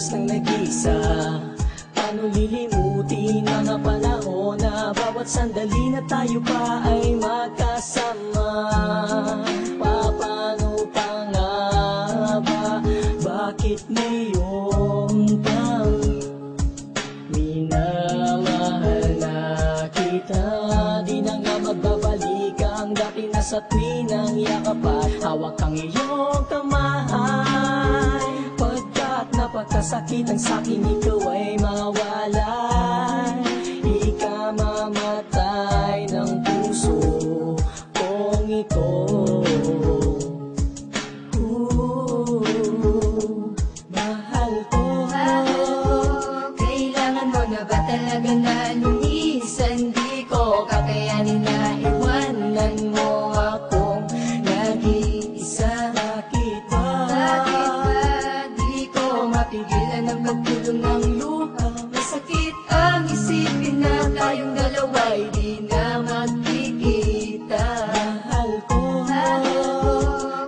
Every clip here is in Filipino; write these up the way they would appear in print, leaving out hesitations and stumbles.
oras nang nag-isa. Paano lilimutin mga panahon na bawat sandali na tayo pa ay magkasama? Paano pa nga ba? Bakit ngayon pang minamahal na kita? Di na nga magbabalik ang dati na sa tuwinang yakapan. Hawak ang iyong kamay, pagkat napagkasakit ang sakin, ikaw ay mawalay. Ikamamatay ng puso kong ito. Mahal ko, kailangan mo na ba talaga na lumisan? Di ko kakayanin na iwanan mo akong nag-iisa. bakit ba? Bakit ba di ko mapigilan ang pagtulong ng luha? Masakit ang isipin na tayong dalawa'y di na magkikita. Mahal ko,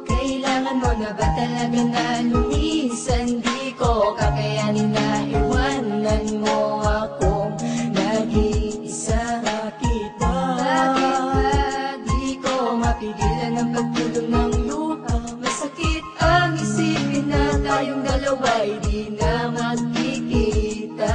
Kailangan mo na ba talaga na lumisan? Di ko kakayanin na iwanan mo akong nag-iisa. bakit ba? Bakit ba di ko mapigilan ang pagtulong ng luha? Masakit ang isipin na tayong dalawa'y di na magkikita.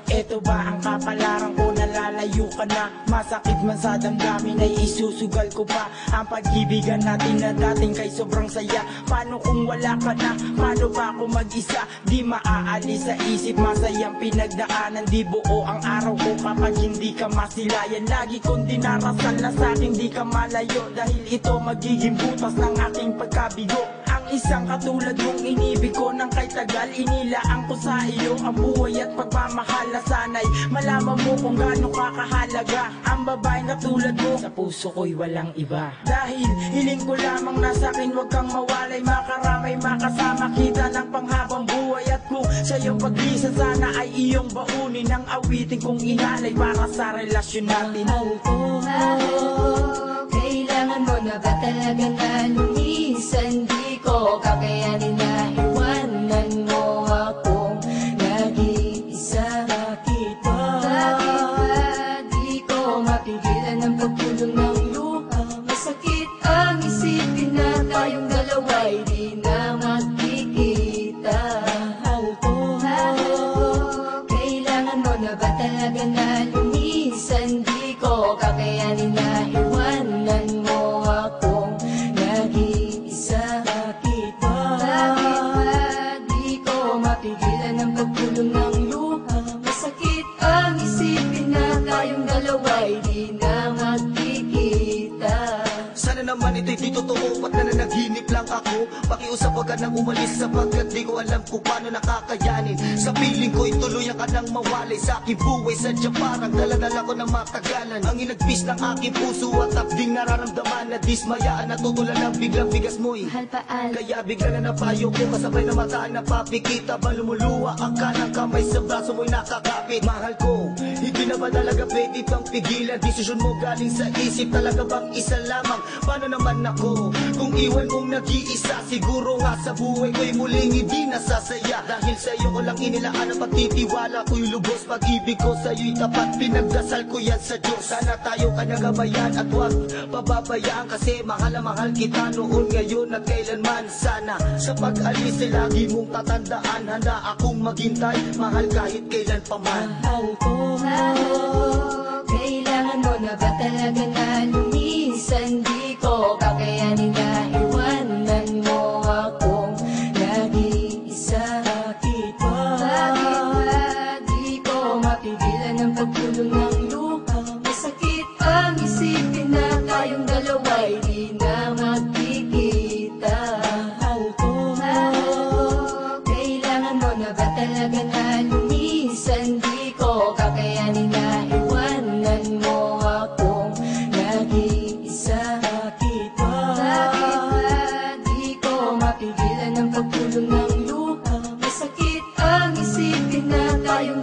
Ito ba ang kapalaran ko, nalalayo ka na? Masakit man sa damdamin ay isusugal ko pa ang pag-ibigan natin na dating kay sobrang saya. Paano kung wala ka na? Paano ba ako mag-isa? Di maaalis sa isip, masayang pinagdaanan. Di buo ang araw ko kapag hindi ka masilayan. Lagi kong dinarasal na sa'king di ka malayo, dahil ito magiging butas ng aking pagkabigo. Ang isang katulad mong inibig ko ng kay tagal, inilaan ko sa iyo ang buhay at pagmamahal na sanay malaman mo kung gaano kakahalaga ang babaeng katulad mo. Sa puso ko'y walang iba, dahil hiling ko lamang na sa'kin huwag kang mawalay. Makaramay makasama kita ng panghabang buhay, at kung sa iyong paglisan sana ay iyong baunin ang awitin kong inalay para sa relasyon natin. Mahal ko, Kailangan mo na ba talaga na lumisan? Di ko kakayanin na iwanan mo akong nag-iisa. bakit ba? Bakit ba di ko mapigilan ang pagtulong ng luha? Masakit ang isipin na tayong dalawa'y di na magkikita. Mahal ko, Kailangan mo na ba talaga na lumisan? Di ko kakayanin na iwanan mo akong nag-iisa. bakit ba? Bakit ba di ko mapigilan ang pagtulong ng luha? Masakit ang isipin na tayong dalawa'y di na magkikita. Sana naman ito'y di totoo, ba't nananaginip lang ako? Pakiusap wag ka nang umalis, sapagkat di ko alam kung paano nakakayanin. Sa piling ko'y tuluyan ka nang mawalay sa aking buhay. Sadya parang daladala ko ng matagalan ang inagpis ng aking puso, at abding nararamdaman na dismayaan, natutulan ng biglang bigas mo'y Mahal paal, kaya bigla na napayo ko, kasabay na mataan na papikita. Ba lumuluwa ang kanang kamay sa braso mo'y nakakapit. Mahal ko, hindi na ba talaga pwede pang pigilan? Desisyon mo galing sa isip, talaga bang isa lamang? Paano naman ako kung iwan mong nag-iisa? Siguro nga sa buhay ko'y muling hindi nasasaya, dahil sa'yo ko lang inilaan ang pagtitiwala ko'y lubos. Pag-ibig ko sa'yo'y tapat, pinagdasal ko yan sa Diyos. Sana tayo kanyagabayan at huwag pababayaan, kasi mahal na mahal kita noon, ngayon at kailanman. Sana sa pag-alis ay lagi mong tatandaan, handa akong maghintay, mahal kahit kailan pa man. mahal ko, kailangan mo na ba talaga na lumisan? Di ko kakayanin na iwanan mo akong nag-iisa. bakit ba? Bakit ba di ko mapigilan ang pagtulong ng luha? Masakit ang isipin na tayong dalawa'y di na magkikita. Mahal ko, Kailangan mo na ba talaga na lumisan? Di ko kakayanin na iwanan mo akong nag-iisa. bakit ba? Bakit ba di ko mapigilan ang pagtulong ng luha? Masakit ang isipin na tayong